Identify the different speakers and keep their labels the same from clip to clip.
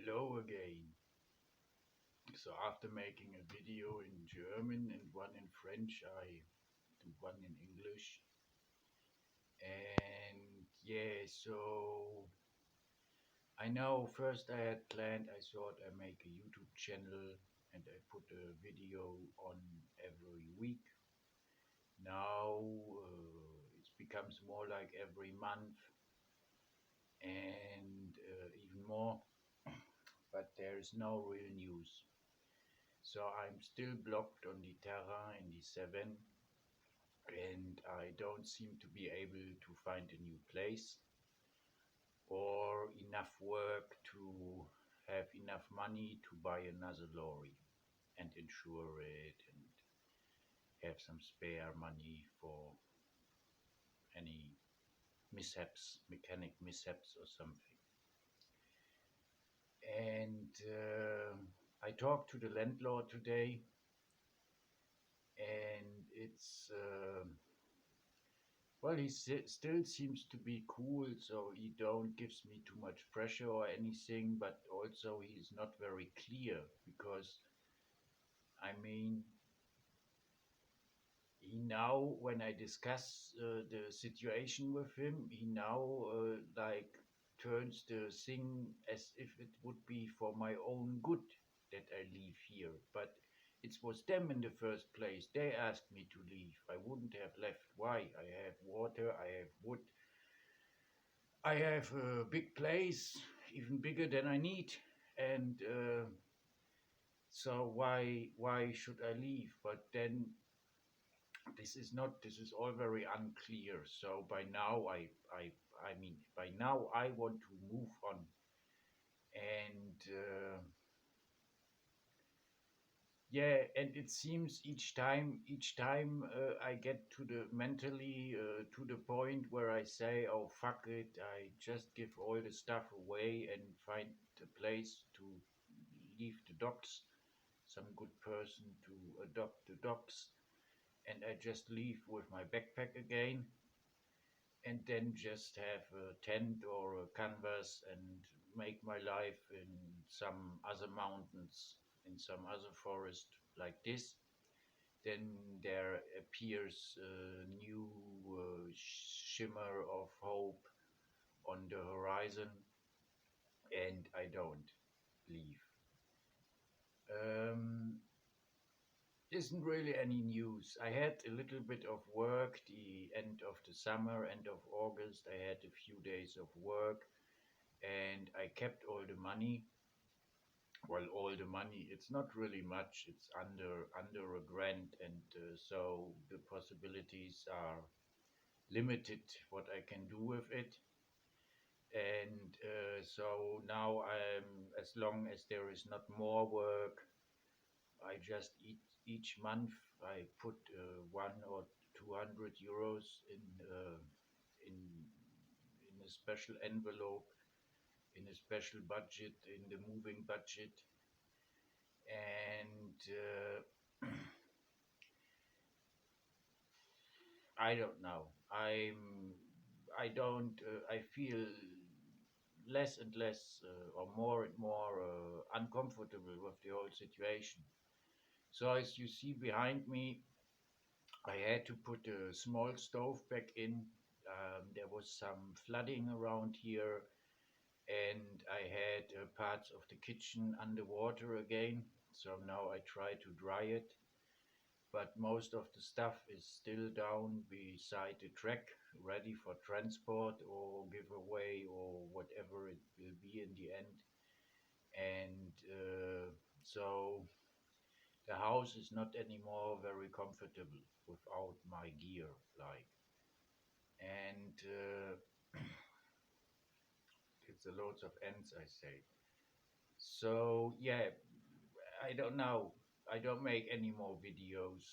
Speaker 1: Hello again. So after making a video in German and one in French, I do one in English. And yeah, so I know first I had planned, I thought I make a YouTube channel and I put a video on every week. Now it becomes more like every month and even more, but there is no real news. So I'm still blocked on the Terra in the 7 and I don't seem to be able to find a new place or enough work to have enough money to buy another lorry and insure it and have some spare money for any mishaps, mechanic mishaps or something. And I talked to the landlord today and it's well, he still seems to be cool, so he don't gives me too much pressure or anything, but also he's not very clear because I mean, he now when I discuss the situation with him, he now like turns the thing as if it would be for my own good that I leave here, but it was them in the first place. They asked me to leave. I wouldn't have left. Why? I have water, I have wood, I have a big place, even bigger than I need, and so why should I leave? But then this is not. This is all very unclear. So by now, I mean, by now I want to move on, and yeah, and it seems each time I get to the mentally to the point where I say, "Oh fuck it, I just give all the stuff away and find a place to leave the dogs, some good person to adopt the dogs, and I just leave with my backpack again, and then just have a tent or a canvas and make my life in some other mountains, in some other forest like this." Then there appears a new shimmer of hope on the horizon, and I don't leave. Um, isn't really any news. I had a little bit of work the end of the summer, end of August. I had a few days of work and I kept all the money. Well, all the money, it's not really much. It's under a grand, and so the possibilities are limited what I can do with it. And so now as long as there is not more work, I just each month I put 1 or 200 euros in in a special envelope, in a special budget, in the moving budget, and I don't know. I don't. I feel less and less, or more and more uncomfortable with the whole situation. So as you see behind me, I had to put a small stove back in. There was some flooding around here, and I had parts of the kitchen underwater again. So now I try to dry it, but most of the stuff is still down beside the track, ready for transport or giveaway or whatever it will be in the end. And so the house is not anymore very comfortable without my gear, like, and it's a loads of ends, I say. So yeah, I don't know. I don't make any more videos.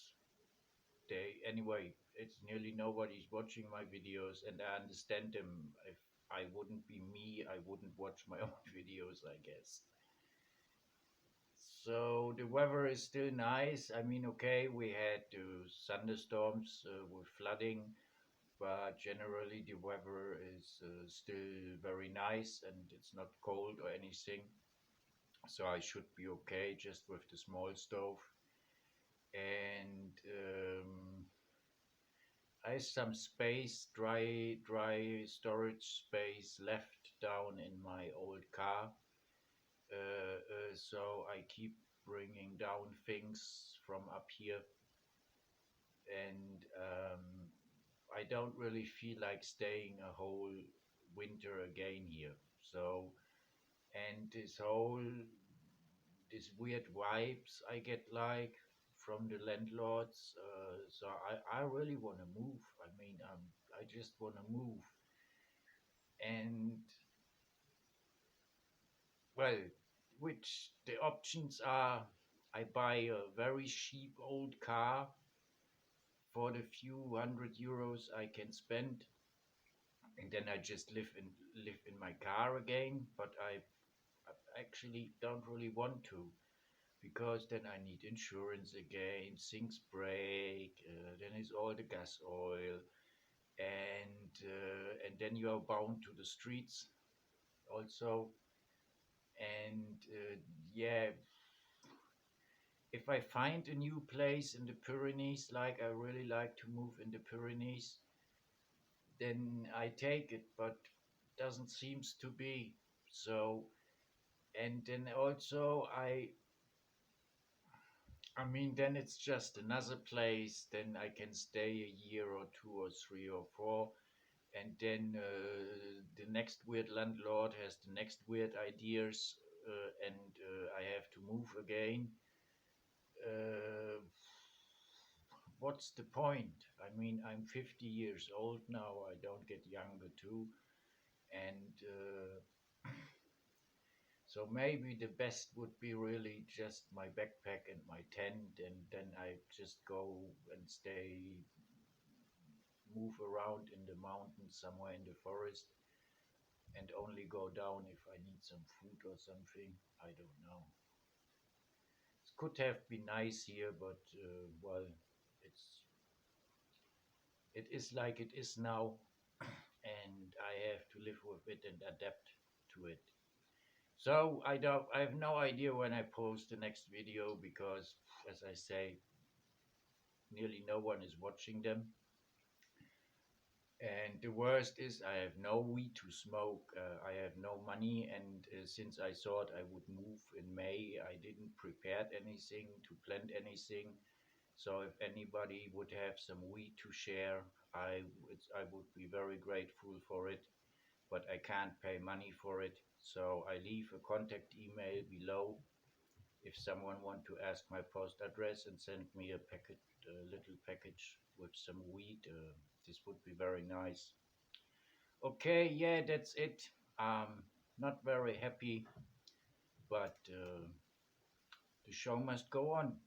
Speaker 1: They anyway, it's nearly nobody's watching my videos, and I understand them. If I wouldn't be me, I wouldn't watch my own videos, I guess. So the weather is still nice. I mean, okay, we had thunderstorms with flooding, but generally the weather is still very nice and it's not cold or anything. so I should be okay just with the small stove. And I have some space, dry storage space left down in my old car. So I keep bringing down things from up here, and I don't really feel like staying a whole winter again here. So, and this weird vibes I get like from the landlords. So I really want to move. I mean, I just want to move. And well, which the options are, I buy a very cheap old car for the few hundred euros I can spend, and then I just live in my car again. But I actually don't really want to, because then I need insurance again, things break, then it's all the gas oil, and then you are bound to the streets also. And yeah, if I find a new place in the Pyrenees, like I really like to move in the Pyrenees, then I take it, but doesn't seems to be so. And then also I mean, then it's just another place. Then I can stay a year or two or three or four, and then the next weird landlord has the next weird ideas, and I have to move again. Uh, what's the point? I mean, I'm 50 years old now. I don't get younger too, and so maybe the best would be really just my backpack and my tent, and then I just go and stay, move around in the mountains, somewhere in the forest, and only go down if I need some food or something. I don't know. It could have been nice here, but well, it's it is like it is now, and I have to live with it and adapt to it. So I have no idea when I post the next video, because, as I say, nearly no one is watching them. And the worst is I have no weed to smoke. I have no money, and since I thought I would move in May, I didn't prepare anything to plant anything. So if anybody would have some weed to share, I would be very grateful for it. But I can't pay money for it. So I leave a contact email below if someone want to ask my post address and send me a little package with some weed. This would be very nice. Okay, yeah, that's it. Not very happy, but the show must go on.